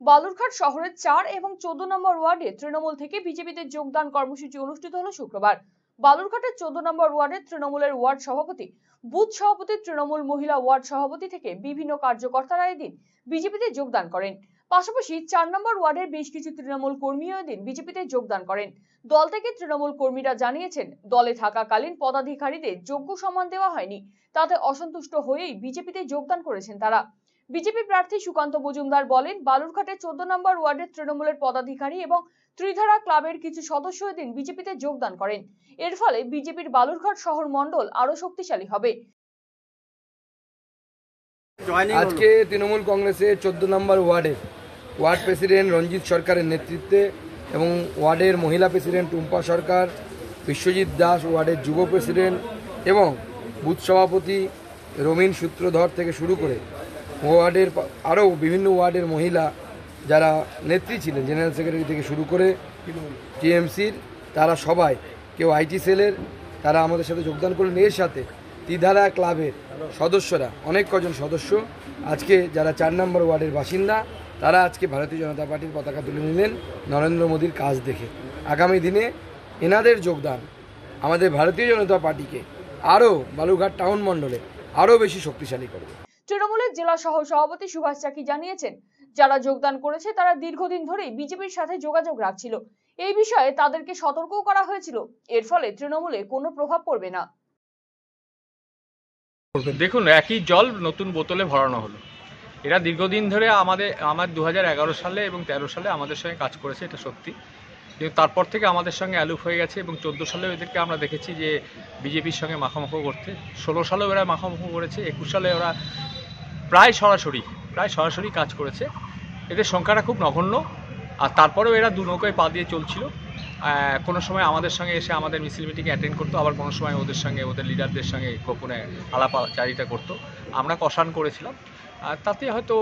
বালুরঘাট শহরের 4 এবং 14 নম্বর ওয়ার্ডে তৃণমূল থেকে বিজেপিতে যোগদান কর্মসূচি অনুষ্ঠিত হলো শুক্রবার। বালুরঘাটের 14 নম্বর ওয়ার্ডে তৃণমূলের ওয়ার্ড সভাপতি, বুথ সভাপতি, তৃণমূল মহিলা ওয়ার্ড সভাপতি থেকে বিভিন্ন কার্যকর্তারা এদিন বিজেপিতে যোগদান করেন। পাশাপাশি 4 নম্বর ওয়ার্ডের বেশ কিছু তৃণমূল কর্মীও এদিন বিজেপিতে যোগদান করেন। দল থেকে তৃণমূল কর্মীরা জানিয়েছেন, দলে থাকাকালীন পদাধিকারীদের যোগ্য সম্মান দেওয়া হয়নি, তাতে অসন্তুষ্ট হয়েই বিজেপিতে যোগদান করেছেন তারা। বিজেপি প্রার্থী সুকান্ত মজুমদার বলেন, বালুরঘাটের 14 নম্বর ওয়ার্ডের তৃণমূলের পদাধিকারী এবং ত্রিধারা ক্লাবের কিছু সদস্য এদিন বিজেপিতে যোগদান করেন। এর ফলে বিজেপির বালুরঘাট শহর মণ্ডল আরো শক্তিশালী হবে। আজকে তৃণমূল কংগ্রেসের 14 নম্বর ওয়ার্ড প্রেসিডেন্ট রঞ্জিত সরকারের নেতৃত্বে এবং ওয়ার্ডের মহিলা প্রেসিডেন্ট টুম্পা সরকার, বিশ্বজিৎ দাস ওয়ার্ডের যুব প্রেসিডেন্ট এবং বুথ সভাপতি রমিন সূত্রধর থেকে শুরু করে ওয়ার্ডের আরও বিভিন্ন ওয়ার্ডের মহিলা যারা নেত্রী ছিলেন, জেনারেল সেক্রেটারি থেকে শুরু করে টিএমসির, তারা সবাই, কেউ আইটি সেলের, তারা আমাদের সাথে যোগদান করলেন। এর সাথে ত্রিধারা ক্লাবের সদস্যরা, অনেক কজন সদস্য আজকে যারা 4 নম্বর ওয়ার্ডের বাসিন্দা, তারা আজকে ভারতীয় জনতা পার্টির পতাকা তুলে নিলেন নরেন্দ্র মোদীর কাজ দেখে। আগামী দিনে এনাদের যোগদান আমাদের ভারতীয় জনতা পার্টিকে আরও বালুরঘাট টাউন মণ্ডলে আরও বেশি শক্তিশালী করবে। তৃণমূলের জেলা সহ সভাপতি সুভাষ চাকি জানিয়েছেন, যারা যোগদান করেছে তারা দীর্ঘদিন ধরেই বিজেপির সাথে যোগাযোগ রাখছিল। এই বিষয়ে তাদেরকে সতর্কও করা হয়েছিল। এর ফলে তৃণমূলে কোনো প্রভাব পড়বে না। দেখুন, একই জল নতুন বোতলে ভরানো হলো। এরা দীর্ঘদিন ধরে আমার 2011 সালে এবং 13 সালে আমাদের সঙ্গে কাজ করেছে, এটা সত্যি। কিন্তু তারপর থেকে আমাদের সঙ্গে অ্যালুপ হয়ে গেছে এবং 14 সালেও এদেরকে আমরা দেখেছি যে বিজেপির সঙ্গে মাখামাখি করতে। 16 সালেও এরা মাখামাখি করেছে, 21 সালে ওরা প্রায় সরাসরি কাজ করেছে। এদের সংখ্যাটা খুব নগণ্য, আর তারপরেও এরা দু নৌকায় পা দিয়ে চলছিল। কোনো সময় আমাদের সঙ্গে এসে আমাদের মিছিল মিটিংয়ে অ্যাটেন্ড করতো, আবার কোনো সময় ওদের সঙ্গে, ওদের লিডারদের সঙ্গে গোপনে আলাপচারিতা করতো। আমরা কষান করেছিলাম, আর তাতে হয়তো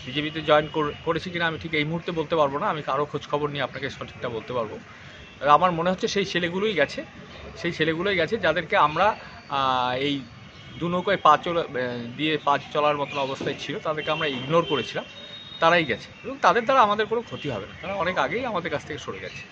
বিজেপিতে জয়েন করেছি কিনা আমি ঠিক এই মুহূর্তে বলতে পারবো না। আমি কারো খোঁজখবর নিয়ে আপনাকে সঠিকটা বলতে পারবো। আমার মনে হচ্ছে সেই ছেলেগুলোই গেছে যাদেরকে আমরা এই দু নৌকায় পা চলার মতন অবস্থায় ছিল, তাদেরকে আমরা ইগনোর করেছিলাম। তারাই গেছে এবং তাদের দ্বারা আমাদের কোনো ক্ষতি হবে না, তারা অনেক আগেই আমাদের কাছ থেকে সরে গেছে।